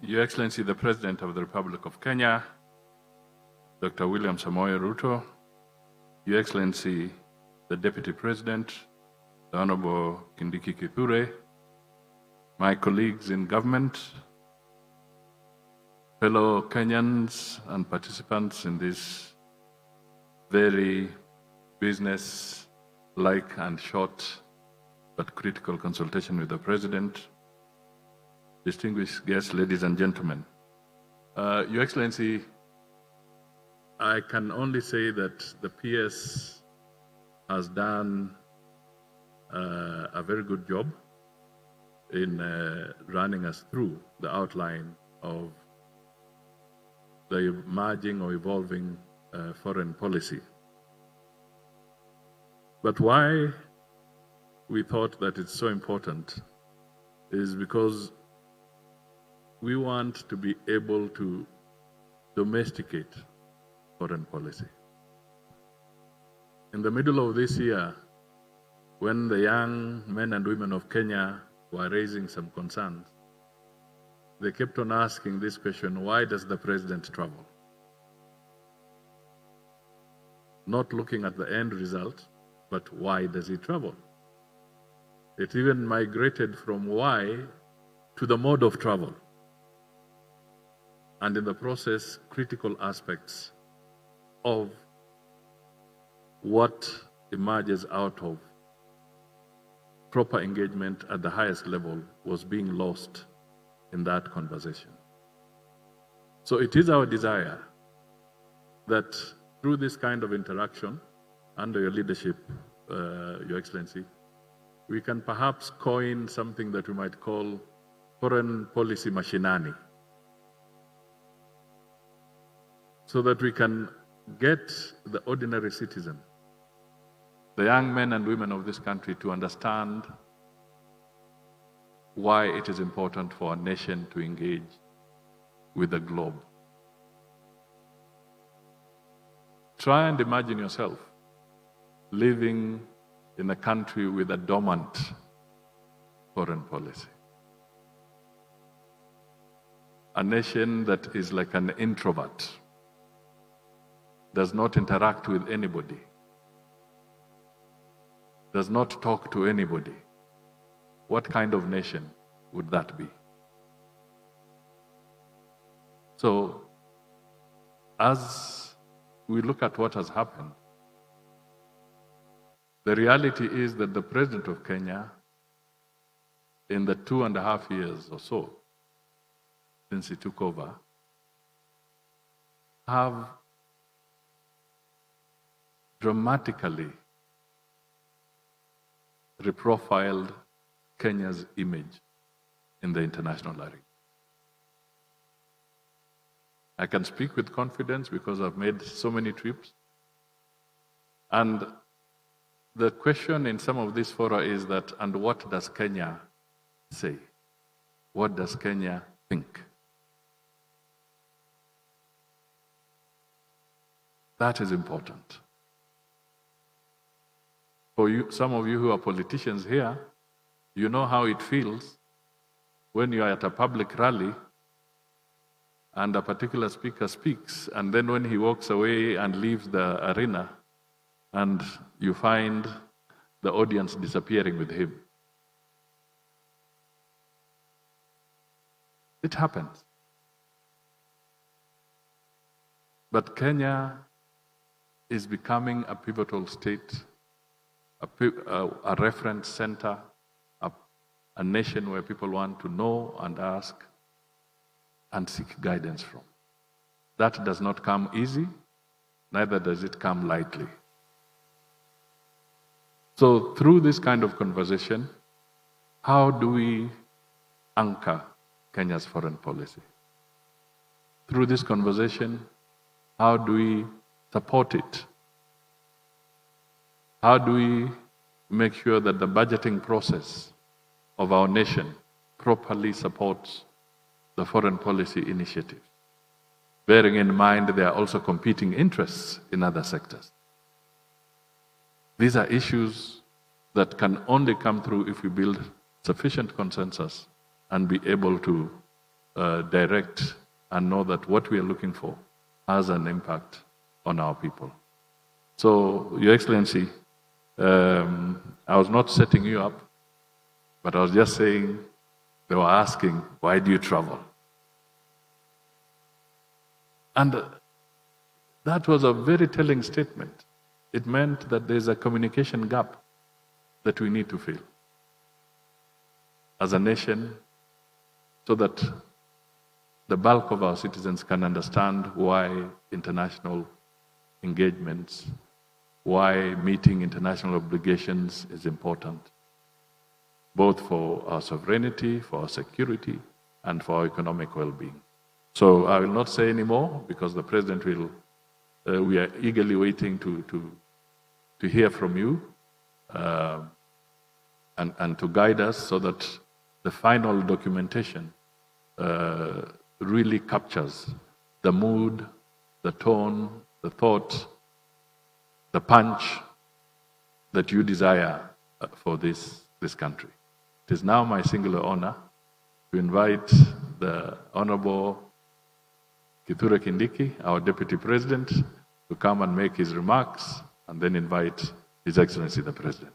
Your Excellency, the President of the Republic of Kenya, Dr. William Samoei Ruto, Your Excellency, the Deputy President, the Honorable Kindiki Kithure, my colleagues in government, fellow Kenyans and participants in this very business-like and short but critical consultation with the President, distinguished guests, ladies and gentlemen. Your Excellency, I can only say that the PS has done a very good job in running us through the outline of the emerging or evolving foreign policy. But why we thought that it's so important is because we want to be able to domesticate foreign policy. In the middle of this year, when the young men and women of Kenya were raising some concerns, they kept on asking this question: why does the president travel? Not looking at the end result, but why does he travel? It even migrated from why to the mode of travel. And in the process, critical aspects of what emerges out of proper engagement at the highest level was being lost in that conversation. So it is our desire that through this kind of interaction, under your leadership, Your Excellency, we can perhaps coin something that we might call foreign policy machinani, so that we can get the ordinary citizen, the young men and women of this country, to understand why it is important for a nation to engage with the globe. Try and imagine yourself living in a country with a dormant foreign policy. A nation that is like an introvert, does not interact with anybody, does not talk to anybody. What kind of nation would that be? So, as we look at what has happened, the reality is that the President of Kenya, in the 2.5 years or so since he took over, have dramatically reprofiled Kenya's image in the international arena. I can speak with confidence because I've made so many trips. And the question in some of these fora is that, and what does Kenya say? What does Kenya think? That is important. For you, some of you who are politicians here, you know how it feels when you are at a public rally and a particular speaker speaks, and then when he walks away and leaves the arena, and you find the audience disappearing with him. It happens. But Kenya is becoming a pivotal state, a reference center, a nation where people want to know and ask and seek guidance from. That does not come easy, neither does it come lightly. So through this kind of conversation, how do we anchor Kenya's foreign policy? Through this conversation, how do we support it? How do we make sure that the budgeting process of our nation properly supports the foreign policy initiative, bearing in mind there are also competing interests in other sectors? These are issues that can only come through if we build sufficient consensus and be able to direct and know that what we are looking for has an impact on our people. So, Your Excellency, I was not setting you up, but I was just saying, they were asking, why do you travel? And that was a very telling statement. It meant that there's a communication gap that we need to fill as a nation, so that the bulk of our citizens can understand why international engagements, why meeting international obligations is important, both for our sovereignty, for our security, and for our economic well-being. So I will not say any more, because the President will, we are eagerly waiting to hear from you and to guide us so that the final documentation really captures the mood, the tone, the thought, the punch that you desire for this country. It is now my singular honor to invite the Honorable Kithure Kindiki, our Deputy President, to come and make his remarks, and then invite His Excellency the President.